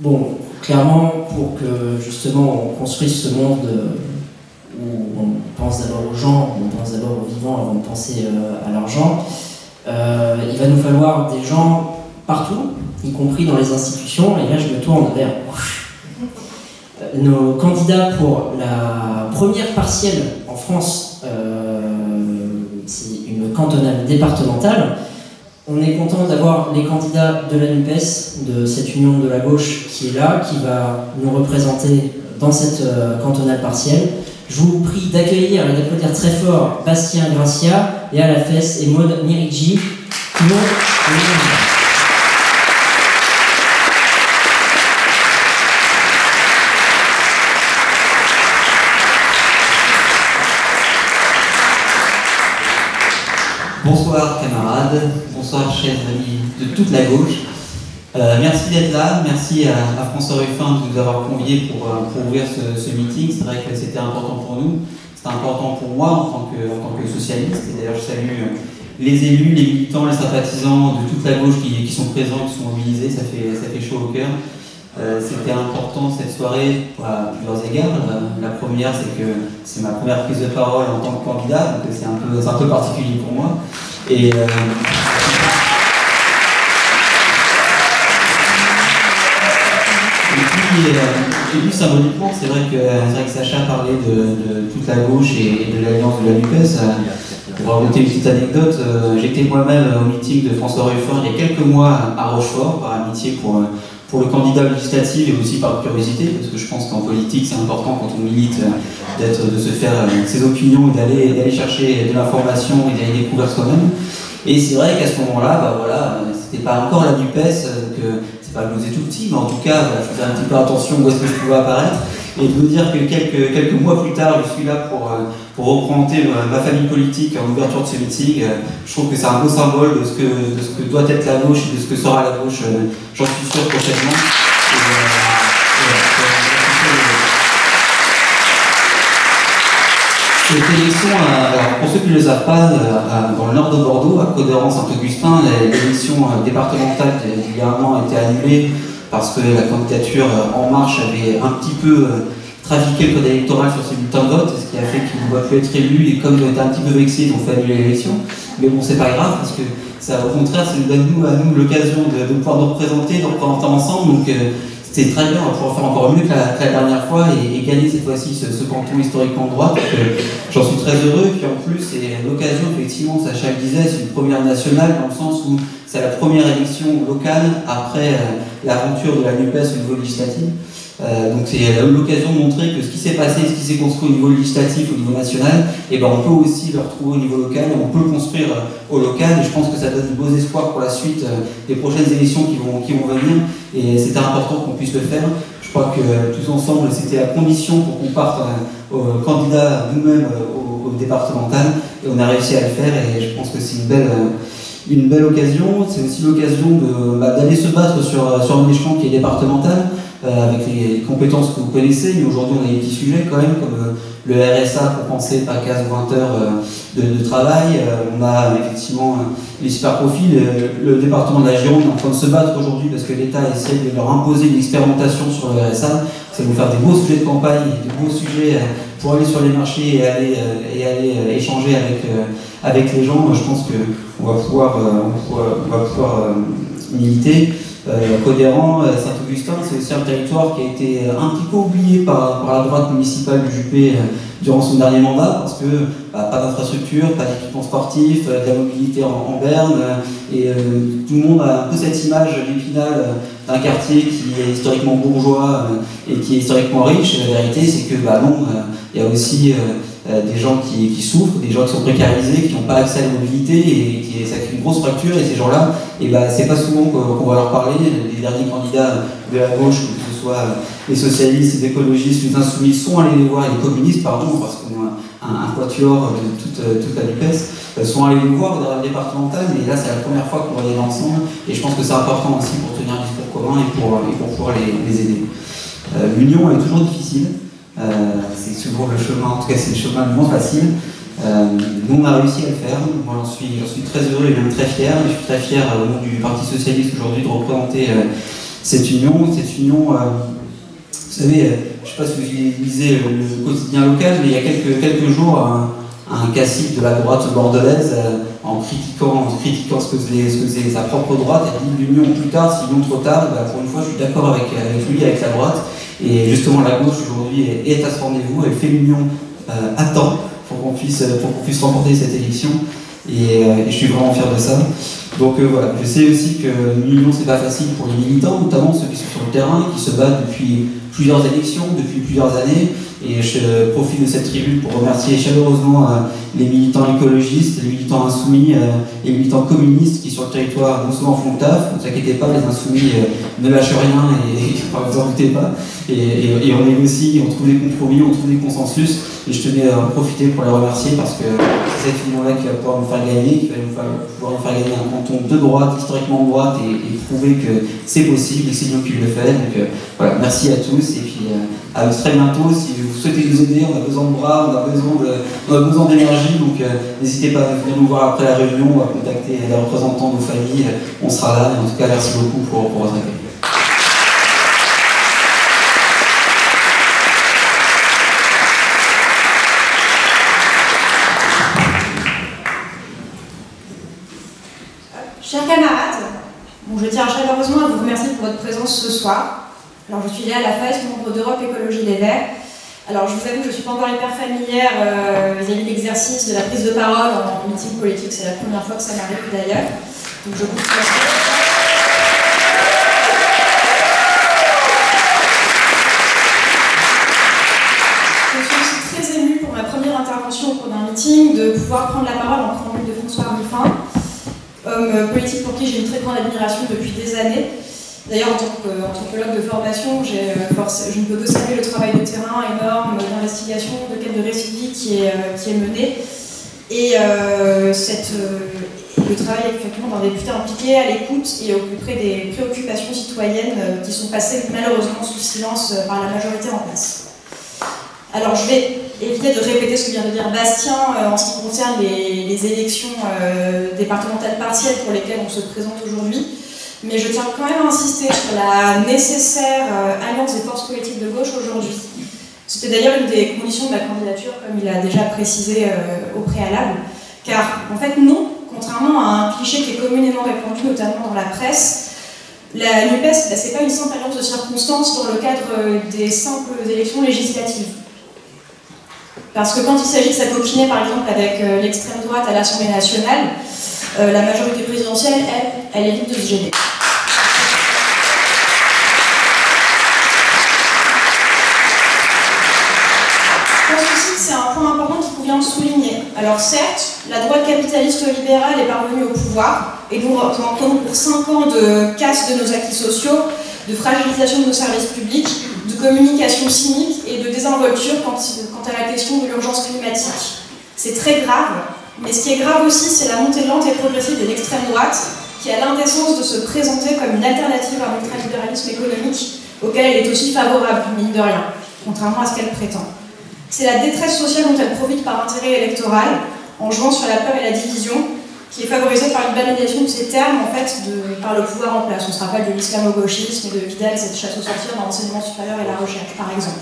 Bon, clairement, pour que justement on construise ce monde où on pense d'abord aux gens, on pense d'abord aux vivants avant de penser à l'argent, il va nous falloir des gens partout, y compris dans les institutions, et là je me tourne vers nos candidats pour la première partielle en France, c'est une cantonale départementale. On est content d'avoir les candidats de la NUPES, de cette union de la gauche qui est là, qui va nous représenter dans cette cantonale partielle. Je vous prie d'accueillir et d'applaudir très fort Bastien Gracia, Léa Lafesse et Maud Mirigi qui vont Bonsoir camarades, bonsoir chers amis de toute la gauche. Merci d'être là, merci à François Ruffin de nous avoir conviés pour ouvrir ce meeting. C'est vrai que c'était important pour nous, c'était important pour moi en tant que socialiste. Et d'ailleurs je salue les élus, les militants, les sympathisants de toute la gauche qui sont présents, qui sont mobilisés, ça fait chaud au cœur. C'était important cette soirée à plusieurs égards. La première, c'est que c'est ma première prise de parole en tant que candidat, donc c'est un peu particulier pour moi. Et puis symboliquement, c'est vrai que Sacha parlait de toute la gauche et de l'alliance de la NUPES. Pour raconter une petite anecdote, j'étais moi-même au meeting de François Ruffin il y a quelques mois à Rochefort, par amitié pour le candidat législatif et aussi par curiosité, parce que je pense qu'en politique c'est important quand on milite de se faire ses opinions et d'aller chercher de l'information et d'aller découvrir soi-même. Et c'est vrai qu'à ce moment-là, c'était pas encore la NUPES, c'est pas que je faisais tout petit, mais en tout cas, je faisais un petit peu attention où est-ce que je pouvais apparaître. Et de me dire que quelques mois plus tard, je suis là pour représenter ma famille politique en ouverture de ce meeting, je trouve que c'est un beau symbole de ce que doit être la gauche et de ce que sera la gauche, j'en suis sûr prochainement. Cette élection, alors pour ceux qui ne le savent pas, dans le nord de Bordeaux, à Cauderan-Saint-Augustin, l'élection départementale d'il y a un an a été annulée parce que la candidature En Marche avait un petit peu trafiqué le code électoral sur ses bulletins de vote, ce qui a fait qu'il ne va plus être élu, et comme ils ont été un petit peu vexés, ils ont fait annuler l'élection. Mais bon, c'est pas grave, parce que ça, au contraire, ça nous donne à nous l'occasion de pouvoir nous représenter ensemble. Donc c'était très bien, on va pouvoir faire encore mieux que la dernière fois et gagner cette fois-ci ce canton historiquement de droite. J'en suis très heureux, et puis en plus, c'est l'occasion, effectivement, Sacha le disait, c'est une première nationale, dans le sens où c'est la première élection locale après l'aventure de la NUPES au niveau législatif. Donc c'est l'occasion de montrer que ce qui s'est passé, ce qui s'est construit au niveau législatif, au niveau national, et ben on peut aussi le retrouver au niveau local, on peut le construire au local, et je pense que ça donne de beaux espoirs pour la suite des prochaines élections qui vont venir, et c'était important qu'on puisse le faire. Je crois que tous ensemble, c'était la condition pour qu'on parte au candidat nous-mêmes au départemental, et on a réussi à le faire, et je pense que c'est une belle occasion. C'est aussi l'occasion d'aller se battre sur un échelon qui est départemental, avec les compétences que vous connaissez, mais aujourd'hui on a des petits sujets quand même, comme le RSA compensé par 15 ou 20 heures de travail. On a effectivement les super profils. Le département de la Gironde est en train de se battre aujourd'hui parce que l'État essaie de leur imposer une expérimentation sur le RSA. Ça va nous faire des beaux sujets de campagne, des beaux sujets pour aller sur les marchés et aller échanger avec les gens. Je pense qu'on va pouvoir militer. Cauderan, Saint-Augustin, c'est aussi un territoire qui a été un petit peu oublié par la droite municipale du Juppé durant son dernier mandat, parce que pas d'infrastructure, pas d'équipement sportif, de la mobilité en berne, et tout le monde a un peu cette image d'Épinal d'un quartier qui est historiquement bourgeois et qui est historiquement riche. Et la vérité, c'est que non, il y a aussi des gens qui souffrent, des gens qui sont précarisés, qui n'ont pas accès à la mobilité, et ça crée une grosse fracture. Et ces gens-là, c'est pas souvent qu'on va leur parler. Les derniers candidats de la gauche, que ce soit les socialistes, les écologistes, les insoumis, sont allés les voir, et les communistes, pardon, parce qu'on a un quatuor de toute la NUPES, sont allés les voir dans le départemental, mais là c'est la première fois qu'on va y aller ensemble, et je pense que c'est important aussi pour tenir un discours commun et pour pouvoir les aider. L'union est toujours difficile. C'est souvent le chemin, en tout cas c'est le chemin le moins facile. Nous on a réussi à le faire, moi j'en suis très heureux et même très fier. Je suis très fier au nom du Parti Socialiste aujourd'hui de représenter cette union, vous savez, je ne sais pas si vous lisez le quotidien local, mais il y a quelques jours, un cacique de la droite bordelaise, en critiquant ce que faisait sa propre droite, a dit l'union plus tard, si l'union trop tard. Pour une fois, je suis d'accord avec lui, avec la droite. Et justement, la gauche aujourd'hui est à ce rendez-vous, elle fait l'union à temps pour qu'on puisse remporter cette élection. Et je suis vraiment fier de ça. Donc voilà, je sais aussi que l'union, c'est pas facile pour les militants, notamment ceux qui sont sur le terrain, qui se battent depuis plusieurs élections, depuis plusieurs années. Et je profite de cette tribune pour remercier chaleureusement les militants écologistes, les militants insoumis, les militants communistes qui sur le territoire non seulement font le taf, ne vous inquiétez pas, les insoumis ne lâchent rien et vous en doutez pas. Et on négocie, on trouve des compromis, on trouve des consensus. Et je tenais à en profiter pour les remercier parce que c'est cette union-là qui va pouvoir nous faire gagner, qui va pouvoir nous faire gagner un canton de droite, historiquement de droite, et prouver que c'est possible et que c'est nous qui le fait. Donc voilà, merci à tous et puis à très bientôt. Si vous souhaitez nous aider, on a besoin de bras, on a besoin d'énergie, donc n'hésitez pas à venir nous voir après la réunion ou à contacter les représentants de nos familles, on sera là. Et en tout cas, merci beaucoup pour votre accueil. Chers camarades, je tiens chaleureusement à vous remercier pour votre présence ce soir. Alors, je suis Léa Lafesse, membre d'Europe Écologie Les Verts. Alors, je vous avoue que je ne suis pas encore hyper familière vis-à-vis de l'exercice de la prise de parole en meeting politique. C'est la première fois que ça m'arrive d'ailleurs. Donc, je vous remercie. Je suis aussi très émue pour ma première intervention au cours d'un meeting de pouvoir prendre la parole en préambule de François Ruffin, homme politique pour qui j'ai une très grande admiration depuis des années. D'ailleurs, en tant qu'anthropologue de formation, je ne peux que saluer le travail de terrain énorme d'investigation, de quête de récidive qui est mené. Et le travail effectivement d'un député impliqué à l'écoute et au plus près des préoccupations citoyennes qui sont passées malheureusement sous silence par la majorité en place. Alors, je vais éviter de répéter ce que vient de dire Bastien en ce qui concerne les élections départementales partielles pour lesquelles on se présente aujourd'hui, mais je tiens quand même à insister sur la nécessaire alliance des forces politiques de gauche aujourd'hui. C'était d'ailleurs une des conditions de la candidature, comme il a déjà précisé au préalable, car en fait non, contrairement à un cliché qui est communément répandu, notamment dans la presse, la NUPES, c'est pas une simple alliance de circonstances dans le cadre des simples élections législatives. Parce que quand il s'agit de s'acoquiner, par exemple, avec l'extrême droite à l'Assemblée nationale, la majorité présidentielle, elle évite de se gêner. Je pense aussi que c'est un point important qu'il convient de souligner. Alors certes, la droite capitaliste libérale est parvenue au pouvoir, et nous reprenons pour 5 ans de casse de nos acquis sociaux, de fragilisation de nos services publics, de communication cynique et de désinvolture quant à la question de l'urgence climatique. C'est très grave, mais ce qui est grave aussi, c'est la montée lente et progressive de l'extrême droite, qui a l'indécence de se présenter comme une alternative à l'ultralibéralisme économique, auquel elle est aussi favorable, mine de rien, contrairement à ce qu'elle prétend. C'est la détresse sociale dont elle profite par intérêt électoral, en jouant sur la peur et la division, qui est favorisée par une banalisation de ces termes, en fait, par le pouvoir en place. On se rappelle de l'islamo-gauchisme et de Vidal, cette chasse aux sorcières dans l'enseignement supérieur et la recherche, par exemple.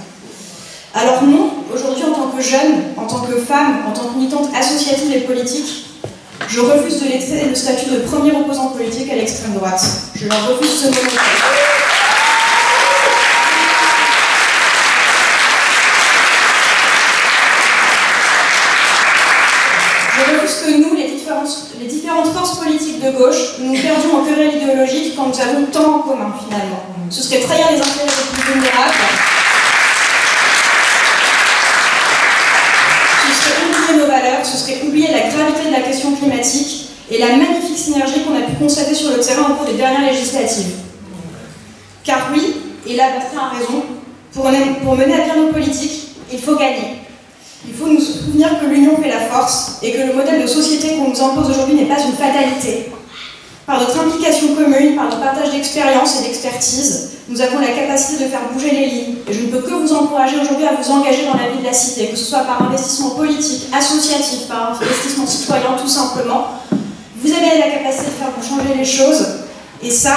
Alors non, aujourd'hui, en tant que jeune, en tant que femme, en tant que militante associative et politique, je refuse de laisser le statut de premier opposant politique à l'extrême droite. Je leur refuse ce monopole. Je refuse que nous, les différentes forces politiques de gauche, nous perdions en querelle idéologique quand nous avons tant en commun, finalement. Ce serait trahir les intérêts les plus vulnérables. Ce serait oublier nos valeurs, ce serait oublier la gravité de la question climatique et la magnifique synergie qu'on a pu constater sur le terrain au cours des dernières législatives. Car oui, et là Bastien a raison, pour mener à bien nos politiques, il faut gagner. Il faut nous souvenir que l'union fait la force et que le modèle de société qu'on nous impose aujourd'hui n'est pas une fatalité. Par notre implication commune, par notre partage d'expérience et d'expertise, nous avons la capacité de faire bouger les lignes. Et je ne peux que vous encourager aujourd'hui à vous engager dans la vie de la cité, que ce soit par investissement politique, associatif, par investissement citoyen, tout simplement. Vous avez la capacité de faire changer les choses, et ça,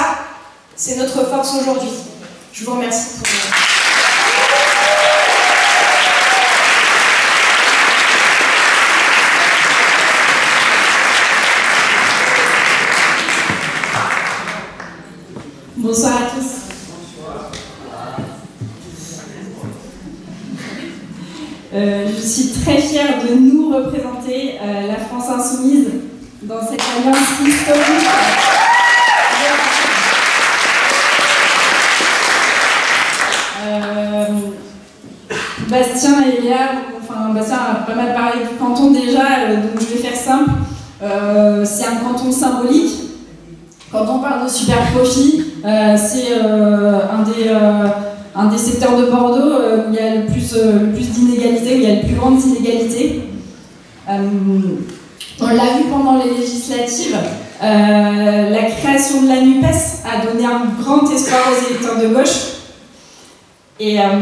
C'est notre force aujourd'hui. Je vous remercie pour Bonsoir à tous. Je suis très fière de nous représenter la France Insoumise dans cette alliance historique. Bastien et Léa, Bastien a pas mal parlé du canton déjà, donc je vais faire simple. C'est un canton symbolique. Quand on parle de super profit, c'est un des secteurs de Bordeaux où il y a le plus d'inégalités, où il y a les plus grandes inégalités. On l'a vu pendant les législatives, la création de la NUPES a donné un grand espoir aux électeurs de gauche. Et avec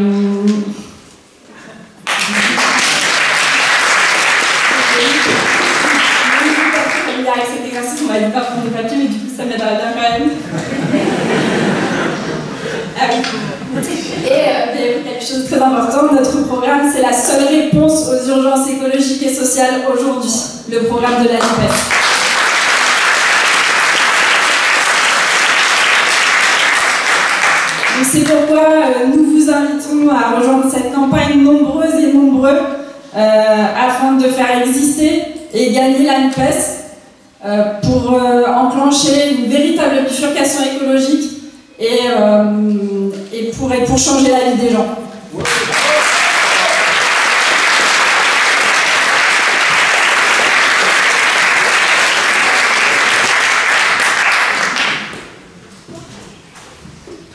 cet exercice, on va pas prendre des papiers, mais du coup ça m'aidera bien quand même. Ah oui. Et quelque chose de très important, notre programme, c'est la seule réponse aux urgences écologiques et sociales aujourd'hui, le programme de la NUPES. C'est pourquoi nous vous invitons à rejoindre cette campagne nombreuses et nombreux afin de faire exister et gagner la NUPES pour enclencher une véritable bifurcation écologique et pour changer la vie des gens.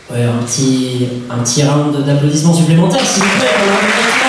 Ouais, un petit round d'applaudissements supplémentaires, s'il vous plaît.